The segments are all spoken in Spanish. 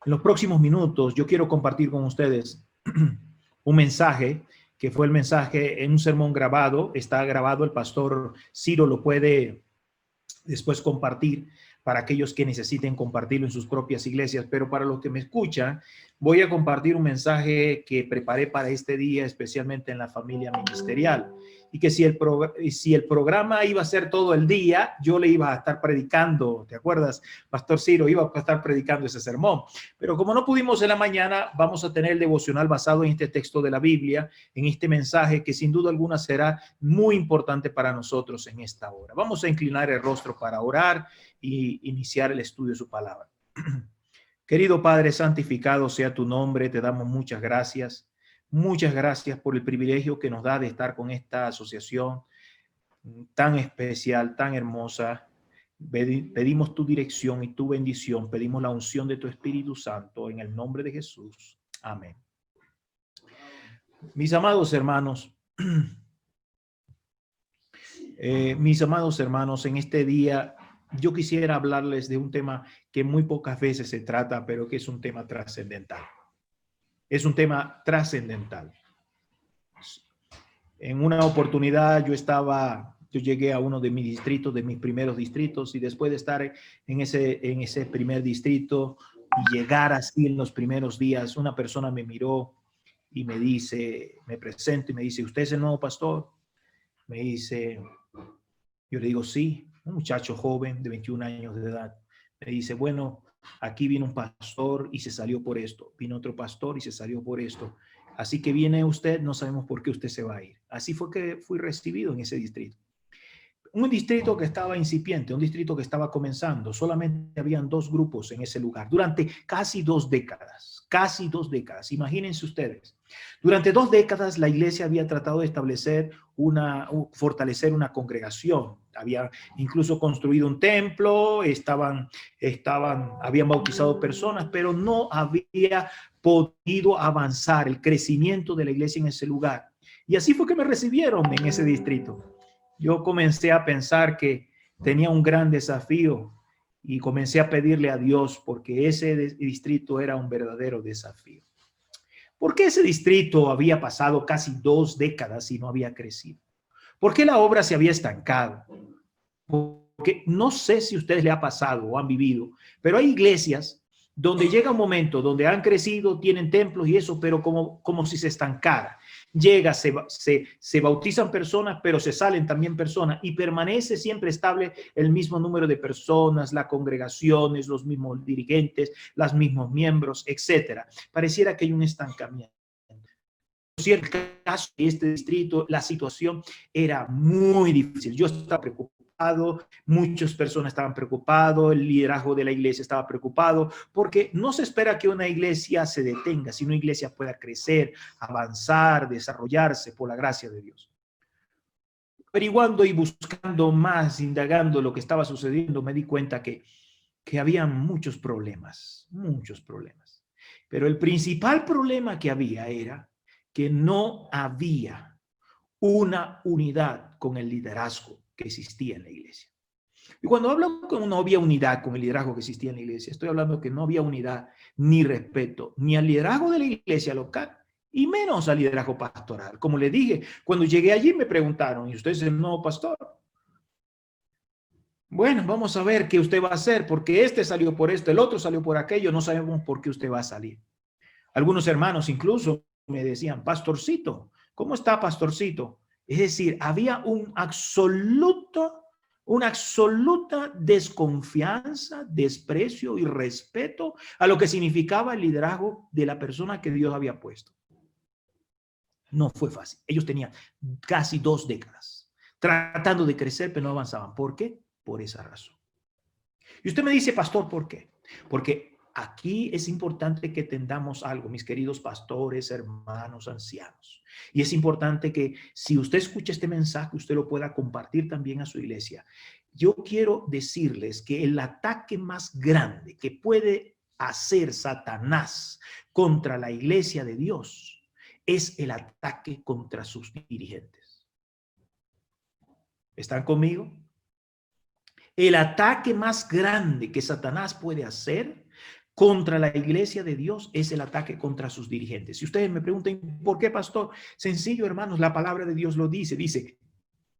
En los próximos minutos yo quiero compartir con ustedes un mensaje que fue el mensaje en un sermón grabado. Está grabado, el pastor Ciro lo puede después compartir para aquellos que necesiten compartirlo en sus propias iglesias, pero para los que me escuchan, voy a compartir un mensaje que preparé para este día, especialmente en la familia ministerial, y que si el programa iba a ser todo el día, yo le iba a estar predicando, ¿te acuerdas? Pastor Ciro iba a estar predicando ese sermón, pero como no pudimos en la mañana, vamos a tener el devocional basado en este texto de la Biblia, en este mensaje que sin duda alguna será muy importante para nosotros en esta hora. Vamos a inclinar el rostro para orar y iniciar el estudio de su palabra. Querido Padre, santificado sea tu nombre, te damos muchas gracias. Muchas gracias por el privilegio que nos da de estar con esta asociación tan especial, tan hermosa. Pedimos tu dirección y tu bendición, pedimos la unción de tu Espíritu Santo en el nombre de Jesús. Amén. Mis amados hermanos, en este día yo quisiera hablarles de un tema que muy pocas veces se trata, pero que es un tema trascendental. Es un tema trascendental. En una oportunidad yo llegué a uno de mis distritos, de mis primeros distritos, y después de estar en ese primer distrito y llegar así en los primeros días, una persona me miró y me dice, me presenta y me dice, ¿usted es el nuevo pastor? Me dice, yo le digo, sí, un muchacho joven de 21 años de edad. Me dice, bueno, aquí vino un pastor y se salió por esto. Vino otro pastor y se salió por esto. Así que viene usted, no sabemos por qué usted se va a ir. Así fue que fui recibido en ese distrito. Un distrito que estaba incipiente, un distrito que estaba comenzando. Solamente habían 2 grupos en ese lugar durante casi 2 décadas. Casi 2 décadas. Imagínense ustedes. Durante 2 décadas la iglesia había tratado de establecer fortalecer una congregación. Había incluso construido un templo, habían bautizado personas, pero no había podido avanzar el crecimiento de la iglesia en ese lugar. Y así fue que me recibieron en ese distrito. Yo comencé a pensar que tenía un gran desafío y comencé a pedirle a Dios porque ese distrito era un verdadero desafío. ¿Por qué ese distrito había pasado casi 2 décadas y no había crecido? ¿Por qué la obra se había estancado? Porque no sé si a ustedes les ha pasado o han vivido, pero hay iglesias donde llega un momento donde han crecido, tienen templos y eso, pero como si se estancara. Llega, se bautizan personas, pero se salen también personas y permanece siempre estable el mismo número de personas, las congregaciones, los mismos dirigentes, los mismos miembros, etcétera. Pareciera que hay un estancamiento. Si el caso de este distrito, la situación era muy difícil. Yo estaba preocupado, muchas personas estaban preocupados, el liderazgo de la iglesia estaba preocupado, porque no se espera que una iglesia se detenga, sino una iglesia pueda crecer, avanzar, desarrollarse por la gracia de Dios. Averiguando y buscando más, indagando lo que estaba sucediendo, me di cuenta que había muchos problemas. Pero el principal problema que había era que no había una unidad con el liderazgo que existía en la iglesia. Y cuando hablo que no había unidad con el liderazgo que existía en la iglesia, estoy hablando que no había unidad ni respeto ni al liderazgo de la iglesia local y menos al liderazgo pastoral. Como le dije, cuando llegué allí me preguntaron, ¿y usted es el nuevo pastor? Bueno, vamos a ver qué usted va a hacer, porque este salió por esto, el otro salió por aquello, no sabemos por qué usted va a salir. Algunos hermanos incluso me decían, pastorcito, ¿cómo está, pastorcito? Es decir, había una absoluta desconfianza, desprecio y respeto a lo que significaba el liderazgo de la persona que Dios había puesto. No fue fácil. Ellos tenían casi 2 décadas tratando de crecer, pero no avanzaban. ¿Por qué? Por esa razón. Y usted me dice, pastor, ¿por qué? Porque aquí es importante que entendamos algo, mis queridos pastores, hermanos, ancianos. Y es importante que si usted escucha este mensaje, usted lo pueda compartir también a su iglesia. Yo quiero decirles que el ataque más grande que puede hacer Satanás contra la iglesia de Dios es el ataque contra sus dirigentes. ¿Están conmigo? El ataque más grande que Satanás puede hacer contra la iglesia de Dios es el ataque contra sus dirigentes. Si ustedes me preguntan, ¿por qué, pastor? Sencillo, hermanos, la palabra de Dios lo dice. Dice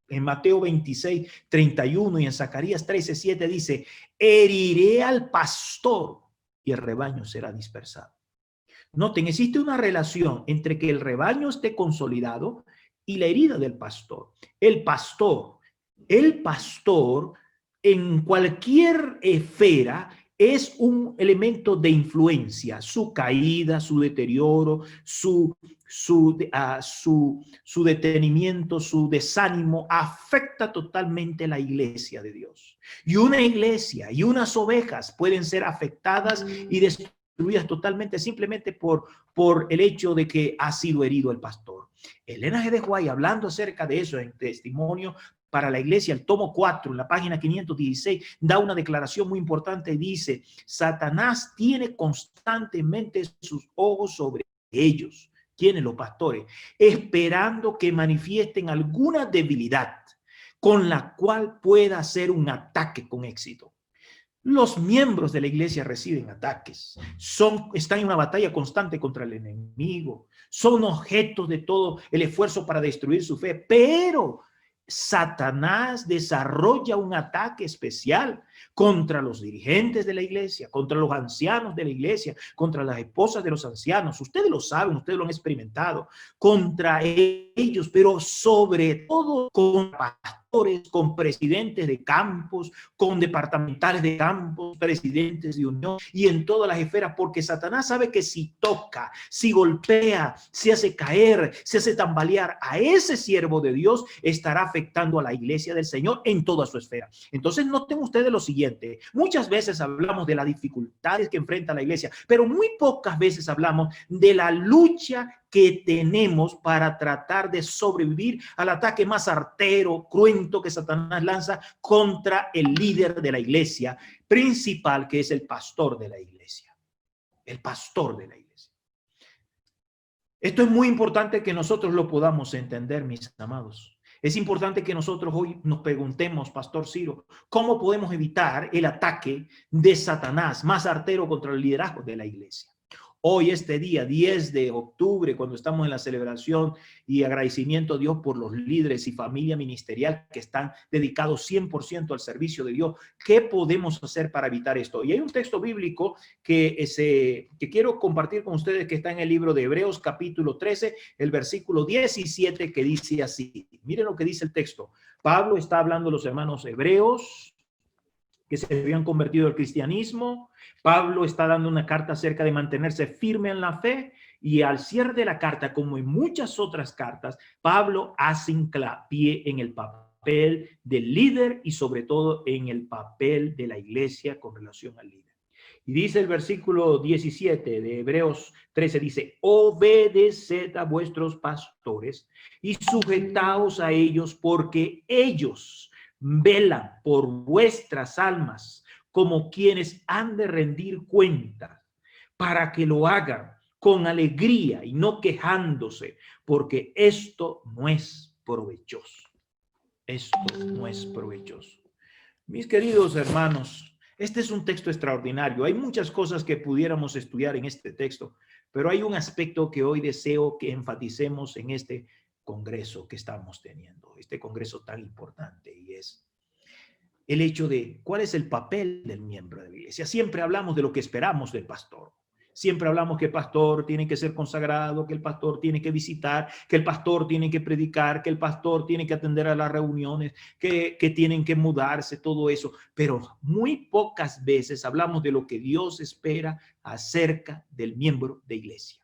en Mateo 26, 31 y en Zacarías 13, 7 dice, heriré al pastor y el rebaño será dispersado. Noten, existe una relación entre que el rebaño esté consolidado y la herida del pastor. El pastor en cualquier esfera es un elemento de influencia. Su caída, su deterioro, su detenimiento, su desánimo afecta totalmente la iglesia de Dios. Y una iglesia y unas ovejas pueden ser afectadas y destruidas totalmente simplemente por el hecho de que ha sido herido el pastor. Elena G. de White, hablando acerca de eso en Testimonio para la Iglesia, el tomo 4, en la página 516, da una declaración muy importante y dice, Satanás tiene constantemente sus ojos sobre ellos. ¿Quiénes? Los pastores, esperando que manifiesten alguna debilidad con la cual pueda hacer un ataque con éxito. Los miembros de la iglesia reciben ataques, están en una batalla constante contra el enemigo, son objetos de todo el esfuerzo para destruir su fe, pero Satanás desarrolla un ataque especial contra los dirigentes de la iglesia, contra los ancianos de la iglesia, contra las esposas de los ancianos. Ustedes lo saben, ustedes lo han experimentado, contra ellos, pero sobre todo con pastores, con presidentes de campos, con departamentales de campos, presidentes de unión y en todas las esferas, porque Satanás sabe que si toca, si golpea, si hace caer, si hace tambalear a ese siervo de Dios, estará afectando a la iglesia del Señor en toda su esfera. Entonces noten ustedes lo siguiente, muchas veces hablamos de las dificultades que enfrenta la iglesia, pero muy pocas veces hablamos de la lucha que tenemos para tratar de sobrevivir al ataque más artero, cruento que Satanás lanza contra el líder de la iglesia principal, que es el pastor de la iglesia. El pastor de la iglesia. Esto es muy importante que nosotros lo podamos entender, mis amados. Es importante que nosotros hoy nos preguntemos, Pastor Ciro, ¿cómo podemos evitar el ataque de Satanás más artero contra el liderazgo de la iglesia? Hoy, este día, 10 de octubre, cuando estamos en la celebración y agradecimiento a Dios por los líderes y familia ministerial que están dedicados 100% al servicio de Dios, ¿qué podemos hacer para evitar esto? Y hay un texto bíblico que quiero compartir con ustedes que está en el libro de Hebreos capítulo 13, el versículo 17, que dice así. Miren lo que dice el texto. Pablo está hablando a los hermanos hebreos que se habían convertido al cristianismo. Pablo está dando una carta acerca de mantenerse firme en la fe y al cierre de la carta, como en muchas otras cartas, Pablo hace hincapié en el papel del líder y sobre todo en el papel de la iglesia con relación al líder. Y dice el versículo 17 de Hebreos 13, dice, obedeced a vuestros pastores y sujetaos a ellos porque ellos velan por vuestras almas como quienes han de rendir cuentas, para que lo hagan con alegría y no quejándose, porque esto no es provechoso. Esto no es provechoso. Mis queridos hermanos, este es un texto extraordinario. Hay muchas cosas que pudiéramos estudiar en este texto, pero hay un aspecto que hoy deseo que enfaticemos en este congreso que estamos teniendo, este congreso tan importante, y es el hecho de cuál es el papel del miembro de la iglesia. Siempre hablamos de lo que esperamos del pastor. Siempre hablamos que el pastor tiene que ser consagrado, que el pastor tiene que visitar, que el pastor tiene que predicar, que el pastor tiene que atender a las reuniones, que tienen que mudarse, todo eso. Pero muy pocas veces hablamos de lo que Dios espera acerca del miembro de iglesia.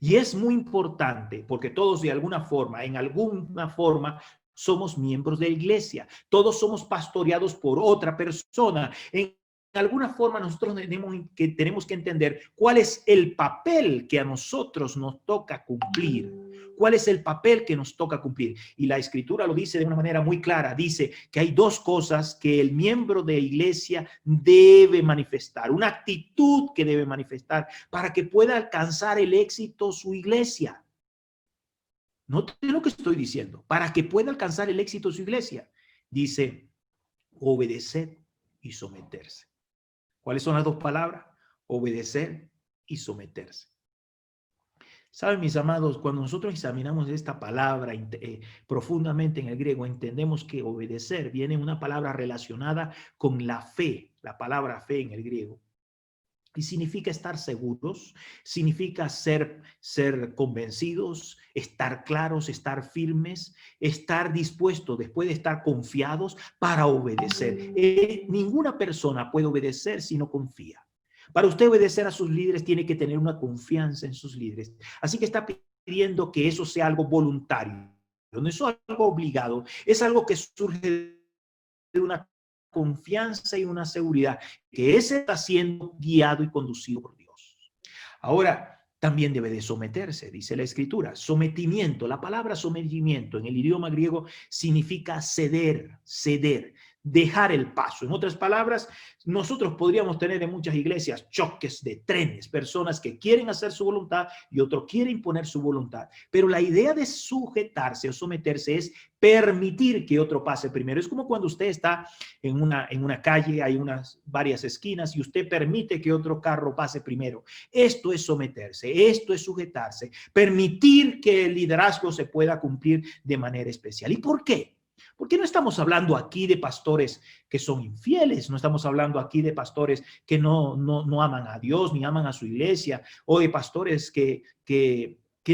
Y es muy importante porque todos de alguna forma, en alguna forma, somos miembros de la iglesia. Todos somos pastoreados por otra persona. En alguna forma nosotros tenemos que entender cuál es el papel que a nosotros nos toca cumplir. ¿Cuál es el papel que nos toca cumplir? Y la escritura lo dice de una manera muy clara. Dice que hay dos cosas que el miembro de iglesia debe manifestar. Una actitud que debe manifestar para que pueda alcanzar el éxito su iglesia. Note lo que estoy diciendo. Para que pueda alcanzar el éxito su iglesia. Dice, obedecer y someterse. ¿Cuáles son las dos palabras? obedecer y someterse. Saben, mis amados, cuando nosotros examinamos esta palabra profundamente en el griego, entendemos que obedecer viene una palabra relacionada con la fe, la palabra fe en el griego. Y significa estar seguros, significa ser convencidos, estar claros, estar firmes, estar dispuestos, después de estar confiados, para obedecer. Ninguna persona puede obedecer si no confía. Para usted obedecer a sus líderes tiene que tener una confianza en sus líderes. Así que está pidiendo que eso sea algo voluntario. No es algo obligado, es algo que surge de una confianza y una seguridad que ese está siendo guiado y conducido por Dios. Ahora, también debe de someterse, dice la Escritura. Sometimiento, la palabra sometimiento en el idioma griego significa ceder, dejar el paso. En otras palabras, nosotros podríamos tener en muchas iglesias choques de trenes, personas que quieren hacer su voluntad y otros quieren imponer su voluntad. Pero la idea de sujetarse o someterse es permitir que otro pase primero. Es como cuando usted está en una calle, hay varias esquinas y usted permite que otro carro pase primero. Esto es someterse, esto es sujetarse, permitir que el liderazgo se pueda cumplir de manera especial. ¿Y por qué? Porque no estamos hablando aquí de pastores que son infieles, no estamos hablando aquí de pastores que no aman a Dios ni aman a su iglesia, o de pastores que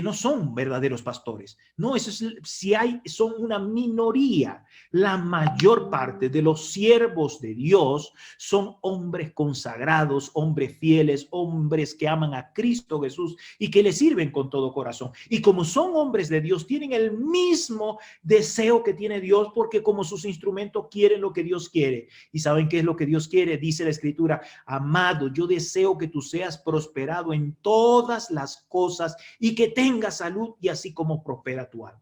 no son verdaderos pastores. No, son una minoría. La mayor parte de los siervos de Dios son hombres consagrados, hombres fieles, hombres que aman a Cristo Jesús y que le sirven con todo corazón. Y como son hombres de Dios, tienen el mismo deseo que tiene Dios, porque como sus instrumentos quieren lo que Dios quiere. ¿Y saben qué es lo que Dios quiere? Dice la Escritura: amado, yo deseo que tú seas prosperado en todas las cosas y que tenga salud, y así como prospera tu alma.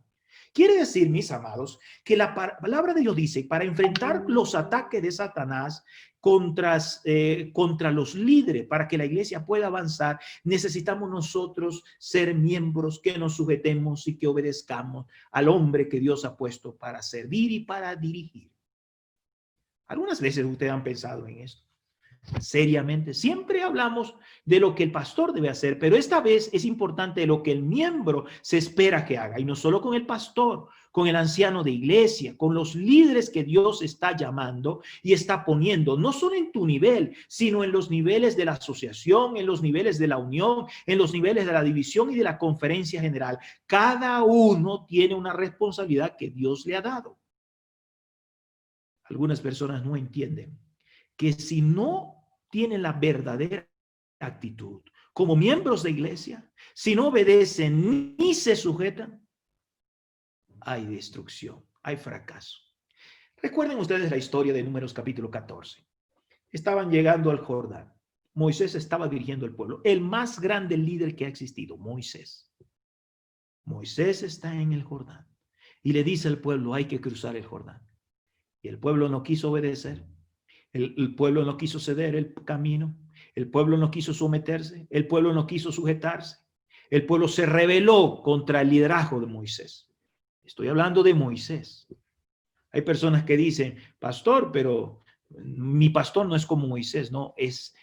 Quiere decir, mis amados, que la palabra de Dios dice, para enfrentar los ataques de Satanás contra los líderes, para que la iglesia pueda avanzar, necesitamos nosotros ser miembros que nos sujetemos y que obedezcamos al hombre que Dios ha puesto para servir y para dirigir. Algunas veces ustedes han pensado en esto. Seriamente, siempre hablamos de lo que el pastor debe hacer, pero esta vez es importante lo que el miembro se espera que haga, y no solo con el pastor, con el anciano de iglesia, con los líderes que Dios está llamando y está poniendo, no solo en tu nivel, sino en los niveles de la asociación, en los niveles de la unión, en los niveles de la división y de la conferencia general. Cada uno tiene una responsabilidad que Dios le ha dado. Algunas personas no entienden que si no tienen la verdadera actitud como miembros de iglesia, si no obedecen ni se sujetan, hay destrucción, hay fracaso. Recuerden ustedes la historia de Números capítulo 14. Estaban llegando al Jordán. Moisés estaba dirigiendo el pueblo. El más grande líder que ha existido, Moisés. Moisés está en el Jordán y le dice al pueblo: hay que cruzar el Jordán. Y el pueblo no quiso obedecer. El pueblo no quiso ceder el camino, el pueblo no quiso someterse, el pueblo no quiso sujetarse, el pueblo se rebeló contra el liderazgo de Moisés. Estoy hablando de Moisés. Hay personas que dicen: pastor, pero mi pastor no es como Moisés. No, es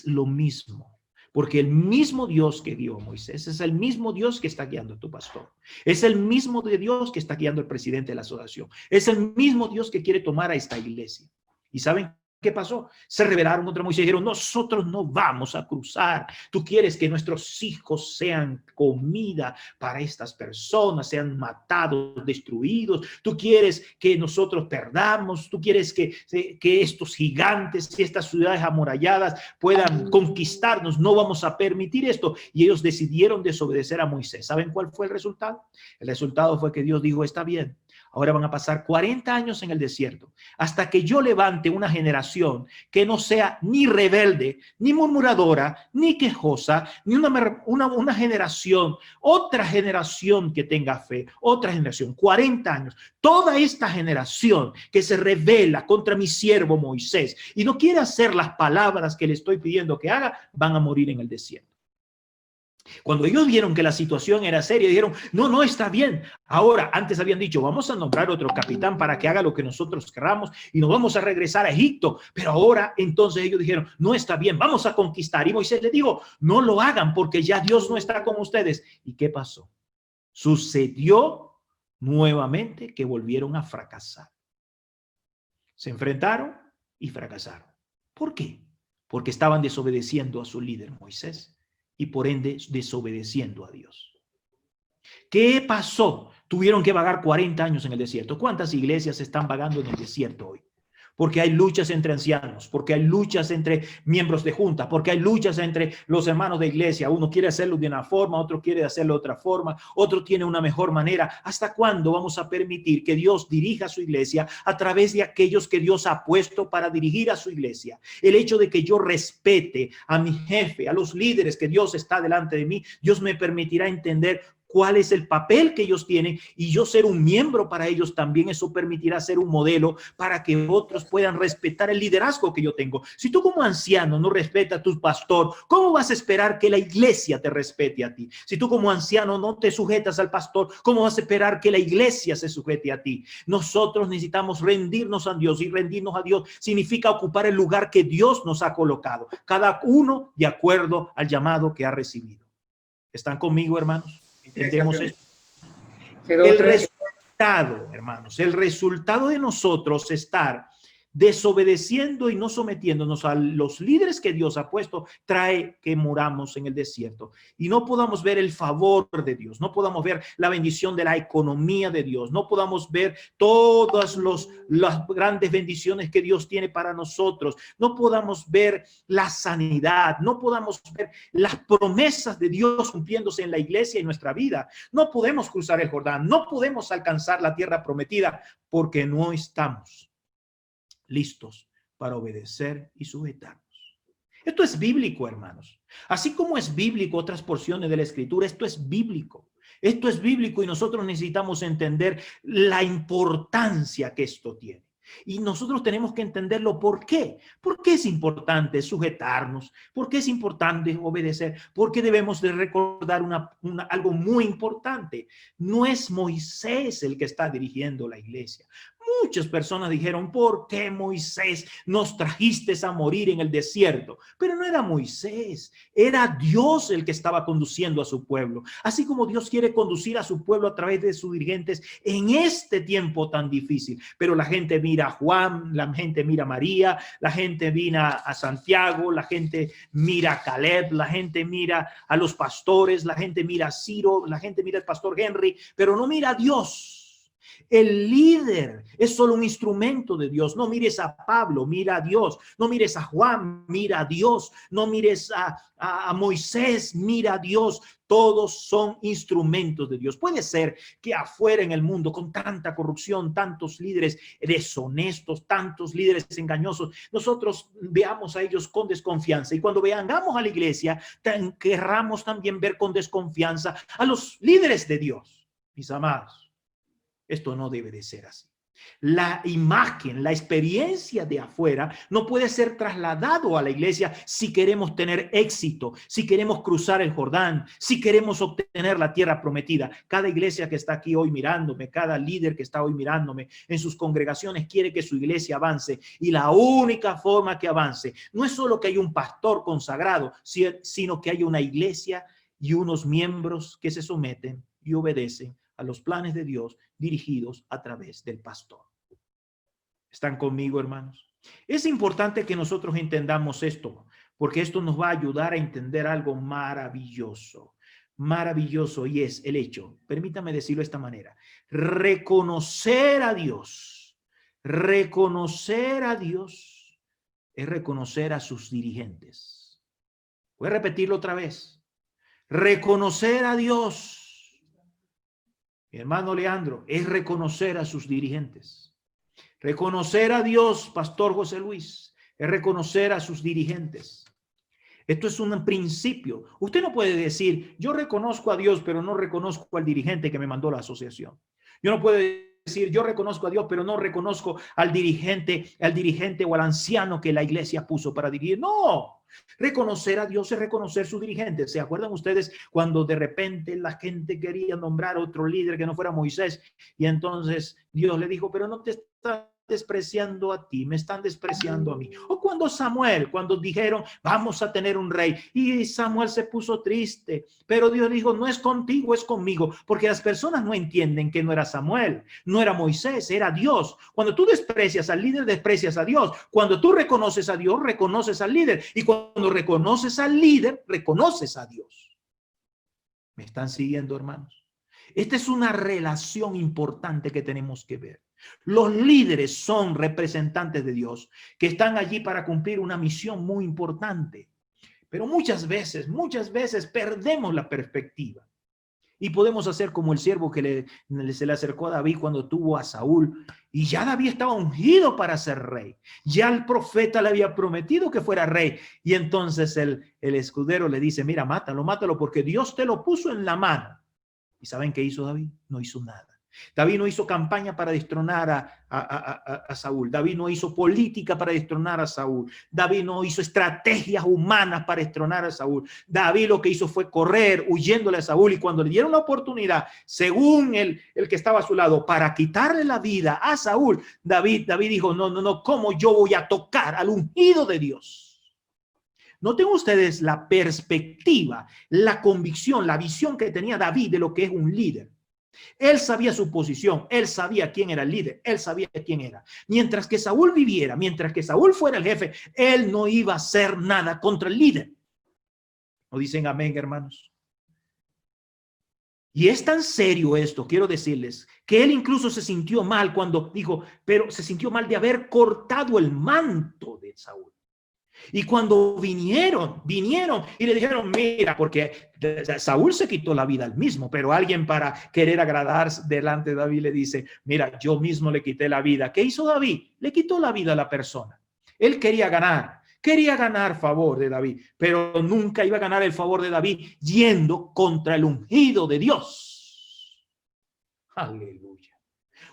lo mismo. Porque el mismo Dios que guió a Moisés es el mismo Dios que está guiando a tu pastor. Es el mismo Dios que está guiando al presidente de la asociación. Es el mismo Dios que quiere tomar a esta iglesia. ¿Y saben qué pasó? Se rebelaron contra Moisés y dijeron: nosotros no vamos a cruzar. Tú quieres que nuestros hijos sean comida para estas personas, sean matados, destruidos. Tú quieres que nosotros perdamos. Tú quieres que estos gigantes y estas ciudades amuralladas puedan conquistarnos. No vamos a permitir esto. Y ellos decidieron desobedecer a Moisés. ¿Saben cuál fue el resultado? El resultado fue que Dios dijo: está bien. Ahora van a pasar 40 años en el desierto hasta que yo levante una generación que no sea ni rebelde, ni murmuradora, ni quejosa, ni una generación, otra generación que tenga fe, otra generación, 40 años. Toda esta generación que se rebela contra mi siervo Moisés y no quiere hacer las palabras que le estoy pidiendo que haga, van a morir en el desierto. Cuando ellos vieron que la situación era seria, dijeron, no, no está bien. Ahora, antes habían dicho, vamos a nombrar otro capitán para que haga lo que nosotros queramos y nos vamos a regresar a Egipto. Pero ahora, entonces ellos dijeron, no está bien, vamos a conquistar. Y Moisés les dijo, no lo hagan porque ya Dios no está con ustedes. ¿Y qué pasó? Sucedió nuevamente que volvieron a fracasar. Se enfrentaron y fracasaron. ¿Por qué? Porque estaban desobedeciendo a su líder Moisés y por ende desobedeciendo a Dios. ¿Qué pasó? Tuvieron que vagar 40 años en el desierto. ¿Cuántas iglesias están vagando en el desierto hoy? Porque hay luchas entre ancianos, porque hay luchas entre miembros de junta, porque hay luchas entre los hermanos de iglesia. Uno quiere hacerlo de una forma, otro quiere hacerlo de otra forma, otro tiene una mejor manera. ¿Hasta cuándo vamos a permitir que Dios dirija a su iglesia a través de aquellos que Dios ha puesto para dirigir a su iglesia? El hecho de que yo respete a mi jefe, a los líderes que Dios está delante de mí, Dios me permitirá entender cuál es el papel que ellos tienen y yo ser un miembro para ellos también. Eso permitirá ser un modelo para que otros puedan respetar el liderazgo que yo tengo. Si tú como anciano no respetas a tu pastor, ¿cómo vas a esperar que la iglesia te respete a ti? Si tú como anciano no te sujetas al pastor, ¿cómo vas a esperar que la iglesia se sujete a ti? Nosotros necesitamos rendirnos a Dios, y rendirnos a Dios significa ocupar el lugar que Dios nos ha colocado, cada uno de acuerdo al llamado que ha recibido. ¿Están conmigo, hermanos? ¿Entendemos esto? El resultado, hermanos, el resultado de nosotros estar desobedeciendo y no sometiéndonos a los líderes que Dios ha puesto, trae que muramos en el desierto y no podamos ver el favor de Dios, no podamos ver la bendición de la economía de Dios, no podamos ver todas las grandes bendiciones que Dios tiene para nosotros, no podamos ver la sanidad, no podamos ver las promesas de Dios cumpliéndose en la iglesia y en nuestra vida. No podemos cruzar el Jordán, no podemos alcanzar la tierra prometida porque no estamos listos para obedecer y sujetarnos. Esto es bíblico, hermanos. Así como es bíblico otras porciones de la Escritura, esto es bíblico. Esto es bíblico y nosotros necesitamos entender la importancia que esto tiene. Y nosotros tenemos que entenderlo. ¿Por qué? ¿Por qué es importante sujetarnos? ¿Por qué es importante obedecer? Porque debemos de recordar algo muy importante. No es Moisés el que está dirigiendo la iglesia. Muchas personas dijeron, ¿por qué Moisés nos trajiste a morir en el desierto? Pero no era Moisés, era Dios el que estaba conduciendo a su pueblo. Así como Dios quiere conducir a su pueblo a través de sus dirigentes en este tiempo tan difícil. Pero la gente mira a Juan, la gente mira a María, la gente mira a Santiago, la gente mira a Caleb, la gente mira a los pastores, la gente mira a Ciro, la gente mira al pastor Henry, pero no mira a Dios. El líder es solo un instrumento de Dios. No mires a Pablo, mira a Dios. No mires a Juan, mira a Dios. No mires a Moisés, mira a Dios. Todos son instrumentos de Dios. Puede ser que afuera en el mundo, con tanta corrupción, tantos líderes deshonestos, tantos líderes engañosos, nosotros veamos a ellos con desconfianza. Y cuando veamos a la iglesia, querramos también ver con desconfianza a los líderes de Dios. Mis amados, esto no debe de ser así. La imagen, la experiencia de afuera no puede ser trasladado a la iglesia si queremos tener éxito, si queremos cruzar el Jordán, si queremos obtener la tierra prometida. Cada iglesia que está aquí hoy mirándome, cada líder que está hoy mirándome en sus congregaciones quiere que su iglesia avance, y la única forma que avance no es solo que haya un pastor consagrado, sino que haya una iglesia y unos miembros que se someten y obedecen a los planes de Dios dirigidos a través del pastor. ¿Están conmigo, hermanos? Es importante que nosotros entendamos esto, porque esto nos va a ayudar a entender algo maravilloso, y es el hecho, permítame decirlo de esta manera, reconocer a Dios es reconocer a sus dirigentes. Voy a repetirlo otra vez. Reconocer a Dios, mi hermano Leandro, es reconocer a sus dirigentes. Reconocer a Dios, Pastor José Luis, es reconocer a sus dirigentes. Esto es un principio. Usted no puede decir, yo reconozco a Dios, pero no reconozco al dirigente que me mandó la asociación. Yo no puedo decir, yo reconozco a Dios, pero no reconozco al dirigente o al anciano que la iglesia puso para dirigir. No, reconocer a Dios es reconocer su dirigente. ¿Se acuerdan ustedes cuando de repente la gente quería nombrar otro líder que no fuera Moisés? Y entonces Dios le dijo, pero no te está despreciando a ti, me están despreciando a mí. O cuando cuando dijeron, vamos a tener un rey, y Samuel se puso triste, pero Dios dijo, no es contigo, es conmigo, porque las personas no entienden que no era Samuel, no era Moisés, era Dios. Cuando tú desprecias al líder, desprecias a Dios. Cuando tú reconoces a Dios, reconoces al líder. Y cuando reconoces al líder, reconoces a Dios. ¿Me están siguiendo, hermanos? Esta es una relación importante que tenemos que ver. Los líderes son representantes de Dios que están allí para cumplir una misión muy importante. Pero muchas veces perdemos la perspectiva y podemos hacer como el siervo que se le acercó a David cuando tuvo a Saúl, y ya David estaba ungido para ser rey. Ya el profeta le había prometido que fuera rey, y entonces el escudero le dice, mira, mátalo porque Dios te lo puso en la mano. ¿Y saben qué hizo David? No hizo nada. David no hizo campaña para destronar a Saúl. David no hizo política para destronar a Saúl. David no hizo estrategias humanas para destronar a Saúl. David lo que hizo fue correr huyéndole a Saúl, y cuando le dieron la oportunidad, según el que estaba a su lado, para quitarle la vida a Saúl, David dijo, no, ¿cómo yo voy a tocar al ungido de Dios? Noten ustedes la perspectiva, la convicción, la visión que tenía David de lo que es un líder. Él sabía su posición, él sabía quién era el líder, él sabía quién era. Mientras que Saúl viviera, mientras que Saúl fuera el jefe, él no iba a hacer nada contra el líder. ¿No dicen amén, hermanos? Y es tan serio esto, quiero decirles, que él incluso se sintió mal cuando dijo, pero se sintió mal de haber cortado el manto de Saúl. Y cuando vinieron y le dijeron, mira, porque Saúl se quitó la vida al mismo, pero alguien para querer agradar delante de David le dice, mira, yo mismo le quité la vida. ¿Qué hizo David? Le quitó la vida a la persona. Él quería ganar favor de David, pero nunca iba a ganar el favor de David yendo contra el ungido de Dios. Aleluya.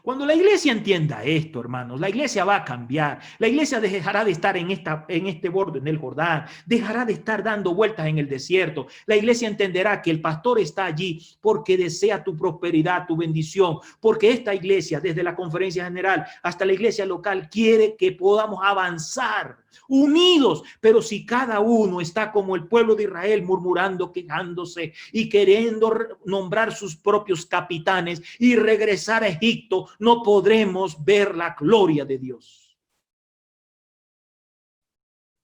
Cuando la iglesia entienda esto, hermanos, la iglesia va a cambiar. La iglesia dejará de estar en este borde del Jordán, dejará de estar dando vueltas en el desierto. La iglesia entenderá que el pastor está allí porque desea tu prosperidad, tu bendición, porque esta iglesia, desde la conferencia general hasta la iglesia local, quiere que podamos avanzar unidos. Pero si cada uno está como el pueblo de Israel, murmurando, quejándose y queriendo nombrar sus propios capitanes y regresar a Egipto, no podremos ver la gloria de Dios.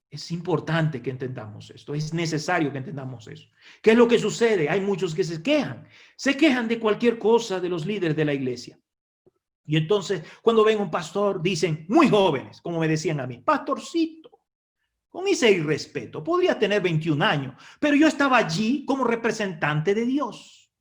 Es importante que entendamos esto, es necesario que entendamos eso. ¿Qué es lo que sucede? Hay muchos que se quejan de cualquier cosa de los líderes de la iglesia. Y entonces, cuando ven un pastor, dicen, muy jóvenes, como me decían a mí, pastorcito, con ese irrespeto, podría tener 21 años, pero yo estaba allí como representante de Dios.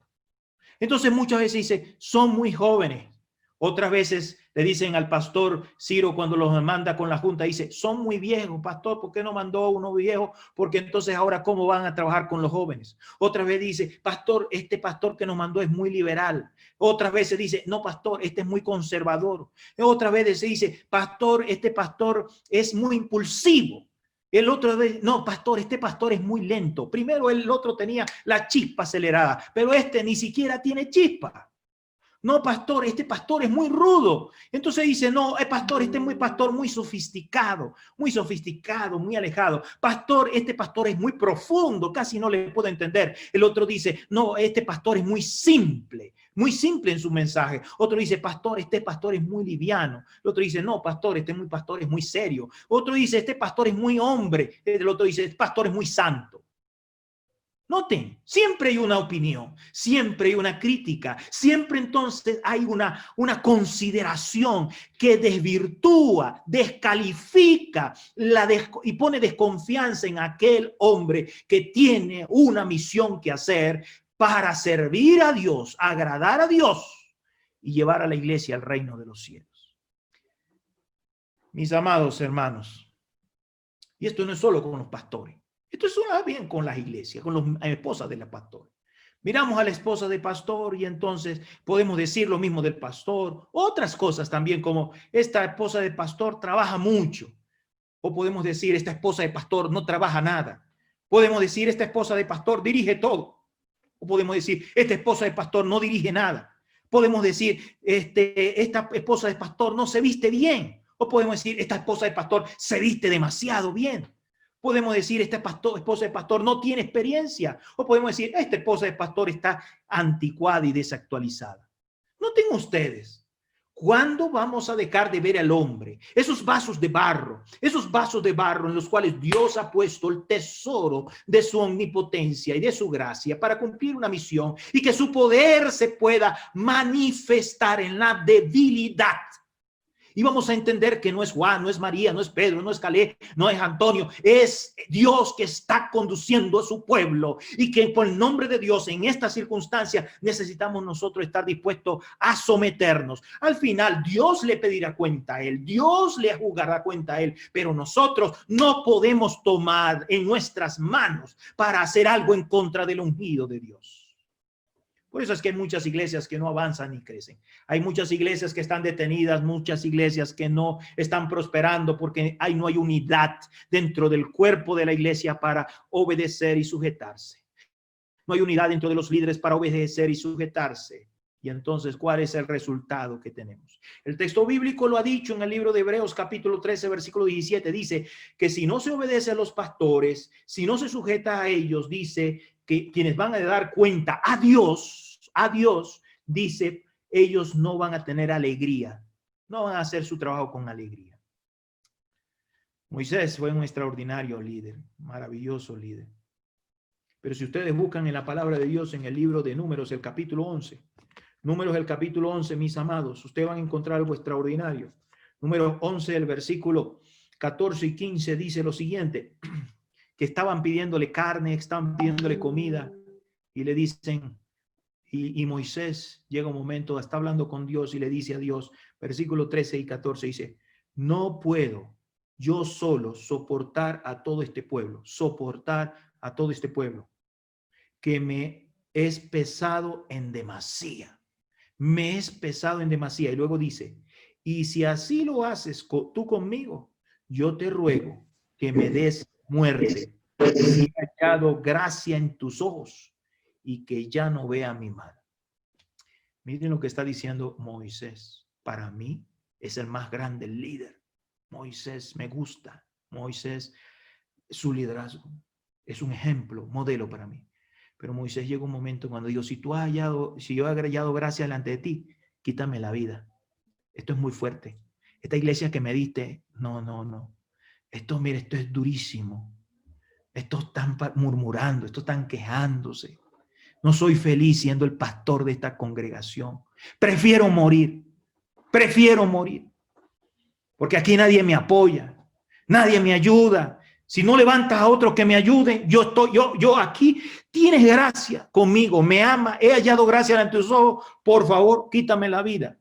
Entonces muchas veces dice, son muy jóvenes. Otras veces le dicen al pastor Ciro cuando los manda con la junta, dice, son muy viejos, pastor, ¿por qué no mandó uno viejo? Porque entonces ahora ¿cómo van a trabajar con los jóvenes? Otra vez dice, pastor, este pastor que nos mandó es muy liberal. Otras veces dice, no, pastor, este es muy conservador. Otra vez se dice, pastor, este pastor es muy impulsivo. El otro, no, pastor, este pastor es muy lento. Primero el otro tenía la chispa acelerada, pero este ni siquiera tiene chispa. No, pastor, este pastor es muy rudo. Entonces dice, no, pastor, este es muy pastor, muy sofisticado, muy alejado. Pastor, este pastor es muy profundo, casi no le puedo entender. El otro dice, no, este pastor es muy simple en su mensaje. Otro dice, pastor, este pastor es muy liviano. El otro dice, no, pastor, este pastor es muy serio. Otro dice, este pastor es muy hombre. El otro dice, este pastor es muy santo. Noten, siempre hay una opinión, siempre hay una crítica, siempre entonces hay una consideración que desvirtúa, descalifica y pone desconfianza en aquel hombre que tiene una misión que hacer para servir a Dios, agradar a Dios y llevar a la iglesia al reino de los cielos. Mis amados hermanos, y esto no es solo con los pastores. Esto es bien con las iglesias, con las esposas de los pastores. Miramos a la esposa del pastor y entonces podemos decir lo mismo del pastor. Otras cosas también, como esta esposa del pastor trabaja mucho. O podemos decir, esta esposa de pastor no trabaja nada. Podemos decir, esta esposa de pastor dirige todo. O podemos decir, esta esposa de pastor no dirige nada. Podemos decir, esta esposa de pastor no se viste bien. O podemos decir, esta esposa de pastor se viste demasiado bien. Podemos decir, esta esposa de pastor no tiene experiencia. O podemos decir, esta esposa de pastor está anticuada y desactualizada. Noten ustedes, ¿cuándo vamos a dejar de ver al hombre? Esos vasos de barro en los cuales Dios ha puesto el tesoro de su omnipotencia y de su gracia para cumplir una misión y que su poder se pueda manifestar en la debilidad. Y vamos a entender que no es Juan, no es María, no es Pedro, no es Caleb, no es Antonio, es Dios que está conduciendo a su pueblo y que por el nombre de Dios en esta circunstancia necesitamos nosotros estar dispuestos a someternos. Al final Dios le pedirá cuenta a él, Dios le juzgará cuenta a él, pero nosotros no podemos tomar en nuestras manos para hacer algo en contra del ungido de Dios. Por eso es que hay muchas iglesias que no avanzan ni crecen. Hay muchas iglesias que están detenidas, muchas iglesias que no están prosperando porque no hay unidad dentro del cuerpo de la iglesia para obedecer y sujetarse. No hay unidad dentro de los líderes para obedecer y sujetarse. Y entonces, ¿cuál es el resultado que tenemos? El texto bíblico lo ha dicho en el libro de Hebreos, capítulo 13, versículo 17. Dice que si no se obedece a los pastores, si no se sujeta a ellos, dice que quienes van a dar cuenta a Dios, dice, ellos no van a tener alegría, no van a hacer su trabajo con alegría. Moisés fue un extraordinario líder, maravilloso líder. Pero si ustedes buscan en la palabra de Dios en el libro de Números, el capítulo 11, Números el capítulo 11, mis amados, ustedes van a encontrar algo extraordinario. Números 11, el versículo 14 y 15 dice lo siguiente, que estaban pidiéndole carne, estaban pidiéndole comida y le dicen, y Moisés llega un momento, está hablando con Dios y le dice a Dios, versículo 13 y 14, dice, no puedo yo solo soportar a todo este pueblo, que me es pesado en demasía. Me es pesado en demasía. Y luego dice, y si así lo haces tú conmigo, yo te ruego que me des muerte, si he hallado gracia en tus ojos y que ya no vea mi mal. Miren lo que está diciendo Moisés. Para mí es el más grande líder. Moisés me gusta. Moisés, su liderazgo es un ejemplo, modelo para mí. Pero Moisés llegó un momento cuando dijo, si yo he hallado gracia delante de ti, quítame la vida. Esto es muy fuerte. Esta iglesia que me diste, no. Esto, mire, esto es durísimo. Estos están murmurando, estos están quejándose. No soy feliz siendo el pastor de esta congregación. Prefiero morir. Porque aquí nadie me apoya. Nadie me ayuda. Si no levantas a otros que me ayuden, yo aquí, tienes gracia conmigo, me ama, he hallado gracia ante tus ojos, por favor, quítame la vida.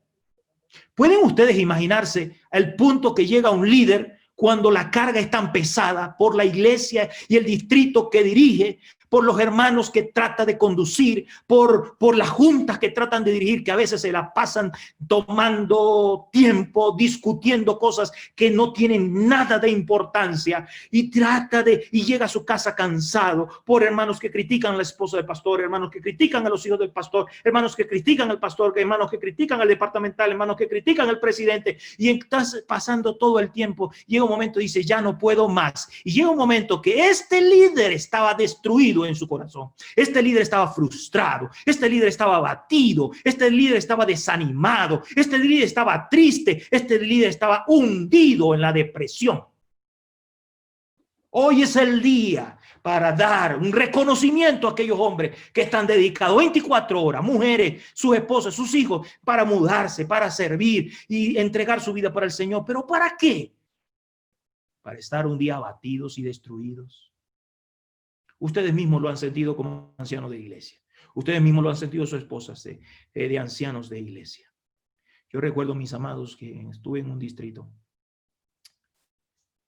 ¿Pueden ustedes imaginarse el punto que llega un líder cuando la carga es tan pesada por la iglesia y el distrito que dirige, por los hermanos que trata de conducir, por las juntas que tratan de dirigir, que a veces se la pasan tomando tiempo, discutiendo cosas que no tienen nada de importancia y llega a su casa cansado por hermanos que critican a la esposa del pastor, hermanos que critican a los hijos del pastor, hermanos que critican al pastor, hermanos que critican al departamental, hermanos que critican al presidente, y estás pasando todo el tiempo. Llega un momento, dice, ya no puedo más. Y llega un momento que este líder estaba destruido en su corazón. Este líder estaba frustrado. Este líder estaba abatido. Este líder estaba desanimado. Este líder estaba triste. Este líder estaba hundido en la depresión. Hoy es el día para dar un reconocimiento a aquellos hombres que están dedicados 24 horas, mujeres, sus esposas, sus hijos, para mudarse, para servir y entregar su vida para el Señor. ¿Pero para qué? Para estar un día abatidos y destruidos. Ustedes mismos lo han sentido como ancianos de iglesia. Ustedes mismos lo han sentido sus esposas de ancianos de iglesia. Yo recuerdo, mis amados, que estuve en un distrito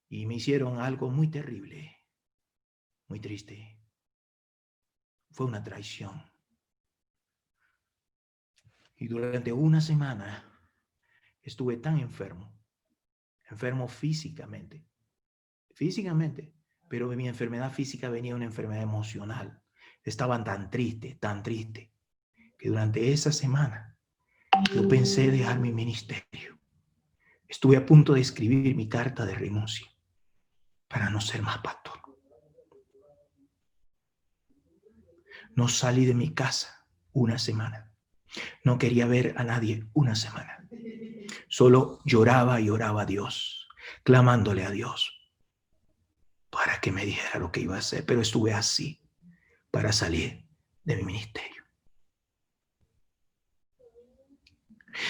y me hicieron algo muy terrible, muy triste. Fue una traición. Y durante una semana estuve tan enfermo, enfermo físicamente, pero de mi enfermedad física venía una enfermedad emocional. Estaban tan triste, que durante esa semana yo pensé dejar mi ministerio. Estuve a punto de escribir mi carta de renuncia para no ser más pastor. No salí de mi casa una semana. No quería ver a nadie una semana. Solo lloraba y oraba a Dios, clamándole a Dios para que me dijera lo que iba a hacer. Pero estuve así para salir de mi ministerio.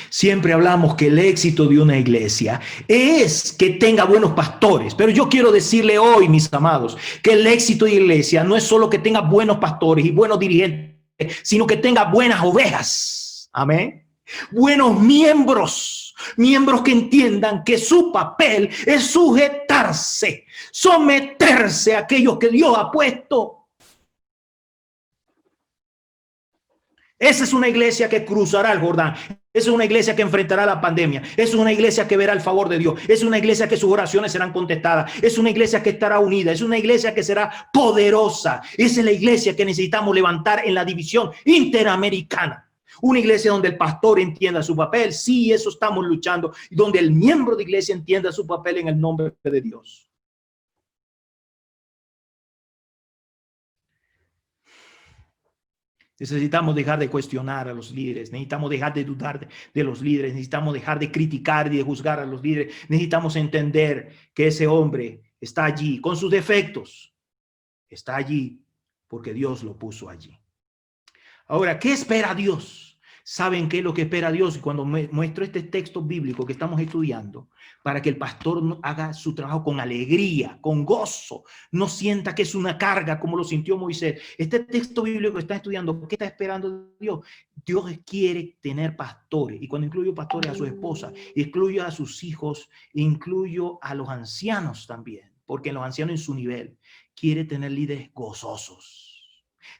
Siempre hablamos que el éxito de una iglesia es que tenga buenos pastores, pero yo quiero decirle hoy, mis amados, que el éxito de la iglesia no es solo que tenga buenos pastores y buenos dirigentes, sino que tenga buenas ovejas. Amén. Buenos miembros, miembros que entiendan que su papel es sujetarse, someterse a aquellos que Dios ha puesto. Esa es una iglesia que cruzará el Jordán. Esa es una iglesia que enfrentará la pandemia. Es una iglesia que verá el favor de Dios. Es una iglesia que sus oraciones serán contestadas. Es una iglesia que estará unida. Es una iglesia que será poderosa. Esa es la iglesia que necesitamos levantar en la división interamericana. Una iglesia donde el pastor entienda su papel. Sí, eso estamos luchando. Donde el miembro de iglesia entienda su papel en el nombre de Dios. Necesitamos dejar de cuestionar a los líderes, necesitamos dejar de dudar de los líderes, necesitamos dejar de criticar y de juzgar a los líderes. Necesitamos entender que ese hombre está allí con sus defectos, está allí porque Dios lo puso allí. Ahora, ¿qué espera Dios? ¿Saben qué es lo que espera Dios? Y cuando muestro este texto bíblico que estamos estudiando, para que el pastor haga su trabajo con alegría, con gozo, no sienta que es una carga como lo sintió Moisés. Este texto bíblico que está estudiando, ¿qué está esperando Dios? Dios quiere tener pastores, y cuando incluyo pastores a su esposa, incluyo a sus hijos, incluyo a los ancianos también, porque en los ancianos en su nivel quiere tener líderes gozosos.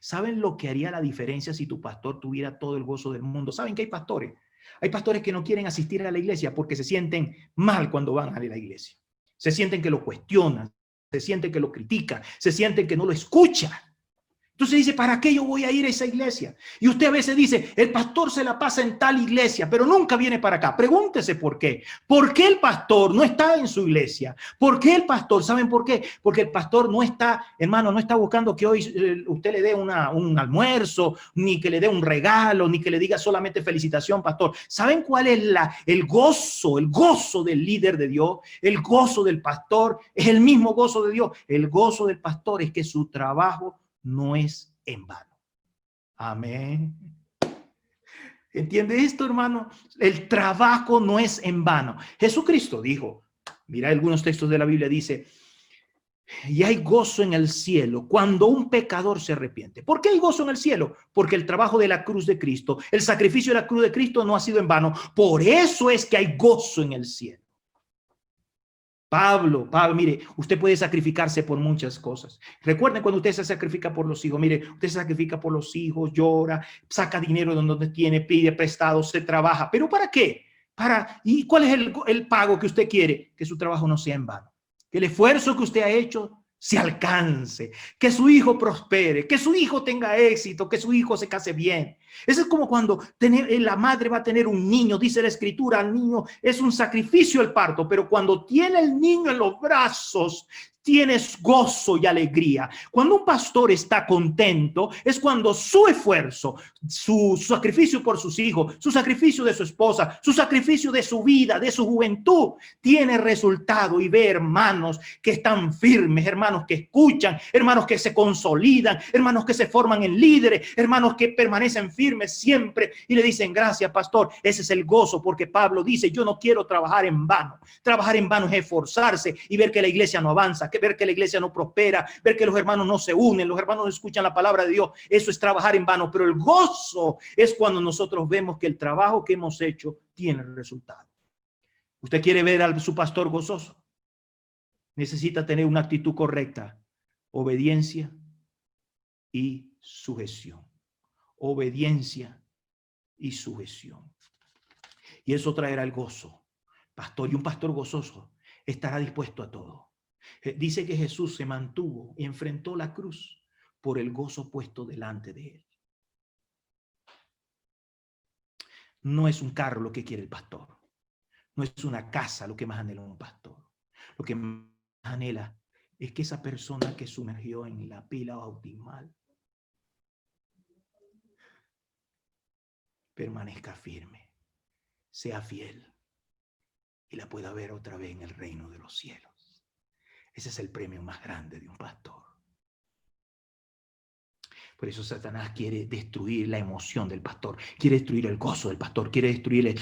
¿Saben lo que haría la diferencia si tu pastor tuviera todo el gozo del mundo? ¿Saben que hay pastores? Hay pastores que no quieren asistir a la iglesia porque se sienten mal cuando van a la iglesia. Se sienten que lo cuestionan, se sienten que lo critican, se sienten que no lo escuchan. Entonces dice, ¿para qué yo voy a ir a esa iglesia? Y usted a veces dice, el pastor se la pasa en tal iglesia, pero nunca viene para acá. Pregúntese por qué. ¿Por qué el pastor no está en su iglesia? ¿Por qué el pastor? ¿Saben por qué? Porque el pastor no está, hermano, no está buscando que hoy usted le dé un almuerzo, ni que le dé un regalo, ni que le diga solamente felicitación, pastor. ¿Saben cuál es el gozo del líder de Dios? El gozo del pastor es el mismo gozo de Dios. El gozo del pastor es que su trabajo no es en vano. Amén. ¿Entiende esto, hermano? El trabajo no es en vano. Jesucristo dijo, mira algunos textos de la Biblia, dice, y hay gozo en el cielo cuando un pecador se arrepiente. ¿Por qué hay gozo en el cielo? Porque el trabajo de la cruz de Cristo, el sacrificio de la cruz de Cristo no ha sido en vano. Por eso es que hay gozo en el cielo. Pablo, mire, usted puede sacrificarse por muchas cosas. Recuerden cuando usted se sacrifica por los hijos, mire, usted se sacrifica por los hijos, llora, saca dinero de donde tiene, pide prestado, se trabaja. ¿Pero para qué? ¿Y cuál es el pago que usted quiere? Que su trabajo no sea en vano. Que el esfuerzo que usted ha hecho se alcance, que su hijo prospere, que su hijo tenga éxito, que su hijo se case bien. Eso es como cuando la madre va a tener un niño, dice la escritura, al niño es un sacrificio el parto, pero cuando tiene el niño en los brazos, tienes gozo y alegría. Cuando un pastor está contento, es cuando su esfuerzo, su sacrificio por sus hijos, su sacrificio de su esposa, su sacrificio de su vida, de su juventud, tiene resultado y ve hermanos que están firmes, hermanos que escuchan, hermanos que se consolidan, hermanos que se forman en líderes, hermanos que permanecen firmes siempre y le dicen gracias, pastor. Ese es el gozo, porque Pablo dice, yo no quiero trabajar en vano. Trabajar en vano es esforzarse y ver que la iglesia no avanza, ver que la iglesia no prospera, ver que los hermanos no se unen, los hermanos no escuchan la palabra de Dios. Eso es trabajar en vano, pero el gozo es cuando nosotros vemos que el trabajo que hemos hecho tiene resultado. ¿Usted quiere ver a su pastor gozoso? Necesita tener una actitud correcta, obediencia y sujeción. Obediencia y sujeción. Y eso traerá el gozo, pastor. Y un pastor gozoso estará dispuesto a todo. Dice que Jesús se mantuvo y enfrentó la cruz por el gozo puesto delante de él. No es un carro lo que quiere el pastor. No es una casa lo que más anhela un pastor. Lo que más anhela es que esa persona que sumergió en la pila bautismal permanezca firme, sea fiel y la pueda ver otra vez en el reino de los cielos. Ese es el premio más grande de un pastor. Por eso Satanás quiere destruir la emoción del pastor, quiere destruir el gozo del pastor, quiere destruir,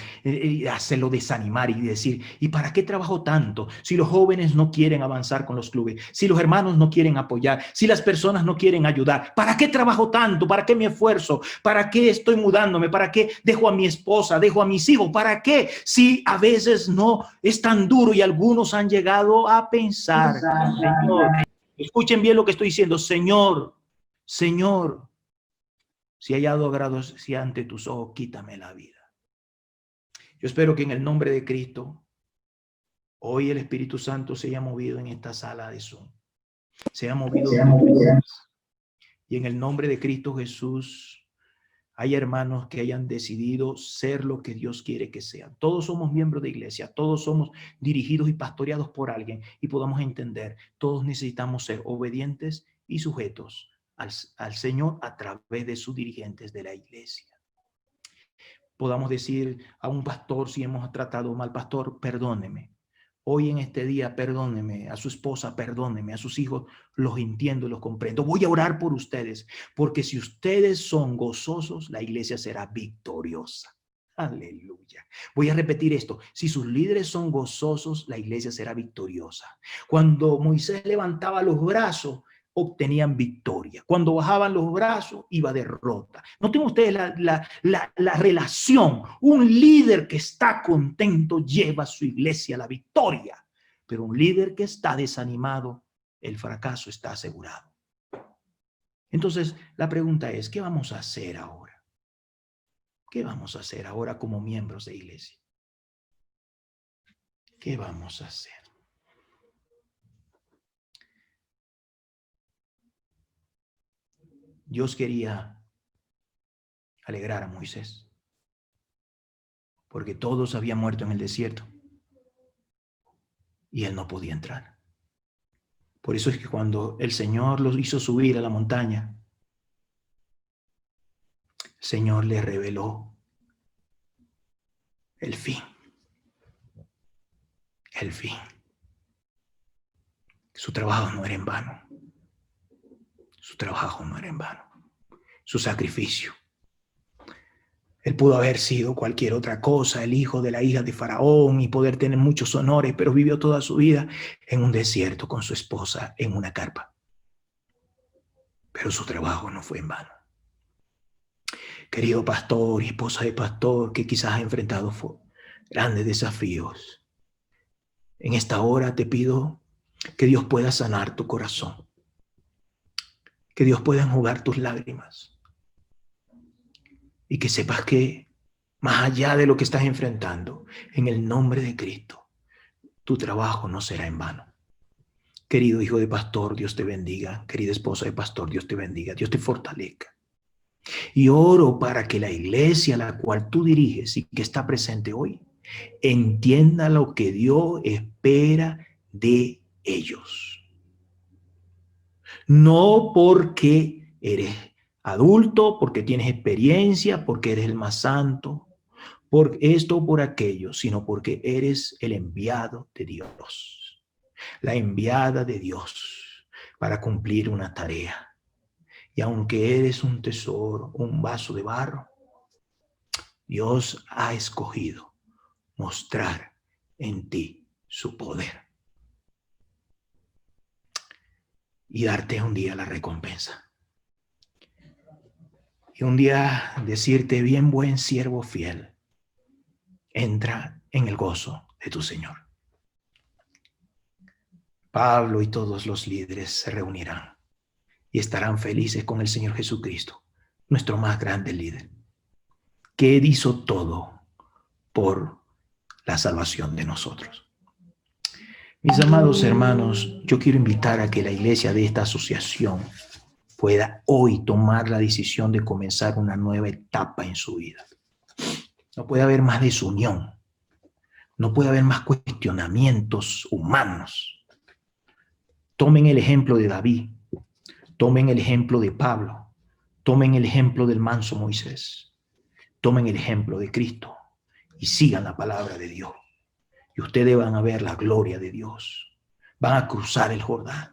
hacerlo desanimar y decir, ¿y para qué trabajo tanto? Si los jóvenes no quieren avanzar con los clubes, si los hermanos no quieren apoyar, si las personas no quieren ayudar, ¿para qué trabajo tanto? ¿Para qué me esfuerzo? ¿Para qué estoy mudándome? ¿Para qué dejo a mi esposa? ¿Dejo a mis hijos? ¿Para qué? Si a veces no es tan duro y algunos han llegado a pensar, Señor, escuchen bien lo que estoy diciendo, Señor, si he hallado agrado ante tus ojos, quítame la vida. Yo espero que en el nombre de Cristo, hoy el Espíritu Santo se haya movido en esta sala de Zoom. Se haya movido. Y en el nombre de Cristo Jesús, hay hermanos que hayan decidido ser lo que Dios quiere que sean. Todos somos miembros de iglesia, todos somos dirigidos y pastoreados por alguien y podamos entender, todos necesitamos ser obedientes y sujetos al Señor a través de sus dirigentes de la iglesia. Podamos decir a un pastor, si hemos tratado mal, pastor, perdóneme. Hoy en este día, perdóneme, a su esposa, perdóneme, a sus hijos, los entiendo, los comprendo. Voy a orar por ustedes, porque si ustedes son gozosos, la iglesia será victoriosa. Aleluya. Voy a repetir esto. Si sus líderes son gozosos, la iglesia será victoriosa. Cuando Moisés levantaba los brazos, obtenían victoria. Cuando bajaban los brazos, iba derrota. Noten ustedes la relación. Un líder que está contento lleva a su iglesia a la victoria. Pero un líder que está desanimado, el fracaso está asegurado. Entonces, la pregunta es, ¿qué vamos a hacer ahora? ¿Qué vamos a hacer ahora como miembros de iglesia? ¿Qué vamos a hacer? Dios quería alegrar a Moisés, porque todos habían muerto en el desierto y él no podía entrar. Por eso es que cuando el Señor los hizo subir a la montaña, el Señor le reveló el fin. El fin. Su trabajo no era en vano. Su trabajo no era en vano. Su sacrificio. Él pudo haber sido cualquier otra cosa, el hijo de la hija de Faraón y poder tener muchos honores, pero vivió toda su vida en un desierto con su esposa en una carpa. Pero su trabajo no fue en vano. Querido pastor y esposa de pastor que quizás ha enfrentado grandes desafíos, en esta hora te pido que Dios pueda sanar tu corazón, que Dios pueda enjugar tus lágrimas y que sepas que más allá de lo que estás enfrentando, en el nombre de Cristo, tu trabajo no será en vano. Querido hijo de pastor, Dios te bendiga. Querida esposa de pastor, Dios te bendiga. Dios te fortalezca. Y oro para que la iglesia a la cual tú diriges y que está presente hoy entienda lo que Dios espera de ellos. No porque eres adulto, porque tienes experiencia, porque eres el más santo, por esto o por aquello, sino porque eres el enviado de Dios, la enviada de Dios para cumplir una tarea. Y aunque eres un tesoro, un vaso de barro, Dios ha escogido mostrar en ti su poder y darte un día la recompensa. Y un día decirte, bien buen siervo fiel, entra en el gozo de tu Señor. Pablo y todos los líderes se reunirán y estarán felices con el Señor Jesucristo, nuestro más grande líder. que Él hizo todo por la salvación de nosotros. Mis amados hermanos, yo quiero invitar a que la iglesia de esta asociación pueda hoy tomar la decisión de comenzar una nueva etapa en su vida. No puede haber más desunión. No puede haber más cuestionamientos humanos. Tomen el ejemplo de David. Tomen el ejemplo de Pablo. Tomen el ejemplo del manso Moisés. Tomen el ejemplo de Cristo y sigan la palabra de Dios. Y ustedes van a ver la gloria de Dios. Van a cruzar el Jordán.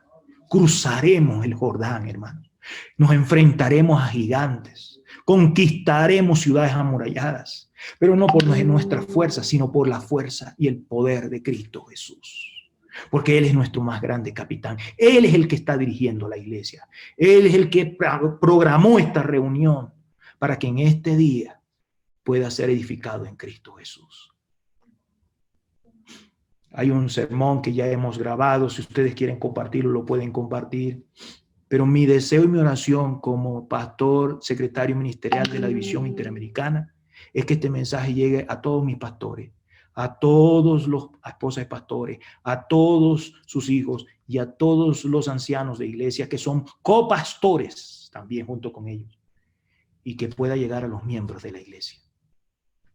Cruzaremos el Jordán, hermanos. Nos enfrentaremos a gigantes. Conquistaremos ciudades amuralladas. Pero no por nuestra fuerza, sino por la fuerza y el poder de Cristo Jesús. Porque Él es nuestro más grande capitán. Él es el que está dirigiendo la iglesia. Él es el que programó esta reunión para que en este día pueda ser edificado en Cristo Jesús. Hay un sermón que ya hemos grabado. Si ustedes quieren compartirlo, lo pueden compartir. Pero mi deseo y mi oración como pastor, secretario ministerial de la División Interamericana, es que este mensaje llegue a todos mis pastores, a todos los esposas de pastores, a todos sus hijos y a todos los ancianos de iglesia que son copastores también junto con ellos, y que pueda llegar a los miembros de la iglesia.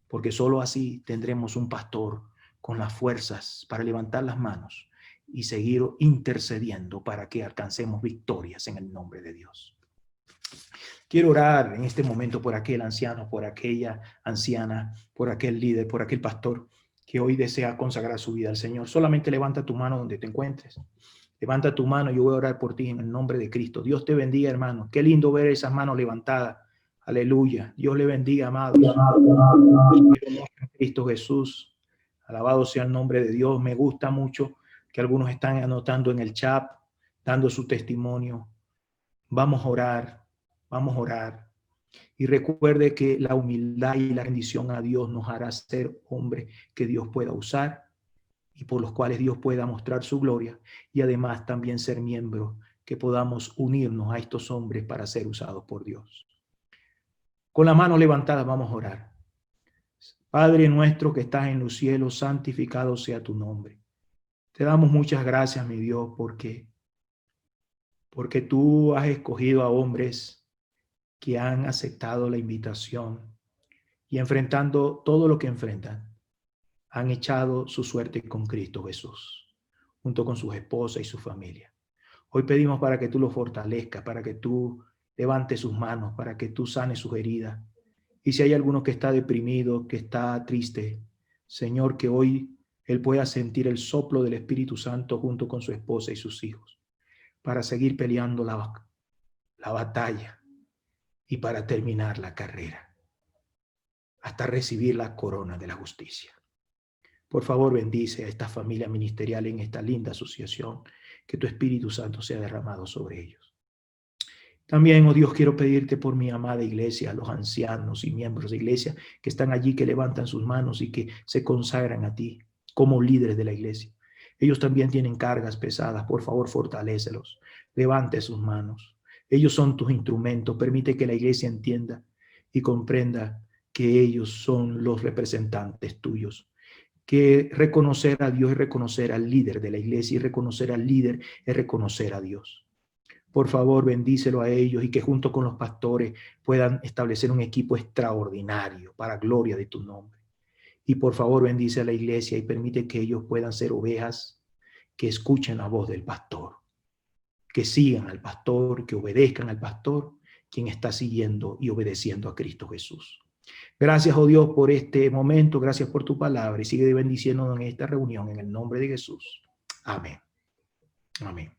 Porque solo así tendremos un pastor con las fuerzas para levantar las manos y seguir intercediendo para que alcancemos victorias en el nombre de Dios. Quiero orar en este momento por aquel anciano, por aquella anciana, por aquel líder, por aquel pastor que hoy desea consagrar su vida al Señor. Solamente levanta tu mano donde te encuentres. Levanta tu mano y yo voy a orar por ti en el nombre de Cristo. Dios te bendiga, hermano. Qué lindo ver esas manos levantadas. Aleluya. Dios le bendiga, amados. Cristo Jesús. Alabado sea el nombre de Dios. Me gusta mucho que algunos están anotando en el chat, dando su testimonio. Vamos a orar, vamos a orar. Y recuerde que la humildad y la rendición a Dios nos hará ser hombres que Dios pueda usar y por los cuales Dios pueda mostrar su gloria. Y además también ser miembros que podamos unirnos a estos hombres para ser usados por Dios. Con la mano levantada vamos a orar. Padre nuestro que estás en los cielos, santificado sea tu nombre. Te damos muchas gracias, mi Dios, porque tú has escogido a hombres que han aceptado la invitación y enfrentando todo lo que enfrentan, han echado su suerte con Cristo Jesús, junto con sus esposas y su familia. Hoy pedimos para que tú los fortalezcas, para que tú levantes sus manos, para que tú sanes sus heridas. Y si hay alguno que está deprimido, que está triste, Señor, que hoy él pueda sentir el soplo del Espíritu Santo junto con su esposa y sus hijos, para seguir peleando la batalla y para terminar la carrera, hasta recibir la corona de la justicia. Por favor, bendice a esta familia ministerial en esta linda asociación, que tu Espíritu Santo sea derramado sobre ellos. También, oh Dios, quiero pedirte por mi amada iglesia, los ancianos y miembros de iglesia que están allí, que levantan sus manos y que se consagran a ti como líderes de la iglesia. Ellos también tienen cargas pesadas. Por favor, fortalécelos. Levante sus manos. Ellos son tus instrumentos. Permite que la iglesia entienda y comprenda que ellos son los representantes tuyos. Que reconocer a Dios es reconocer al líder de la iglesia, y reconocer al líder es reconocer a Dios. Por favor, bendícelo a ellos y que junto con los pastores puedan establecer un equipo extraordinario para gloria de tu nombre. Y por favor, bendice a la iglesia y permite que ellos puedan ser ovejas que escuchen la voz del pastor, que sigan al pastor, que obedezcan al pastor, quien está siguiendo y obedeciendo a Cristo Jesús. Gracias, oh Dios, por este momento. Gracias por tu palabra y sigue bendiciéndonos en esta reunión en el nombre de Jesús. Amén. Amén.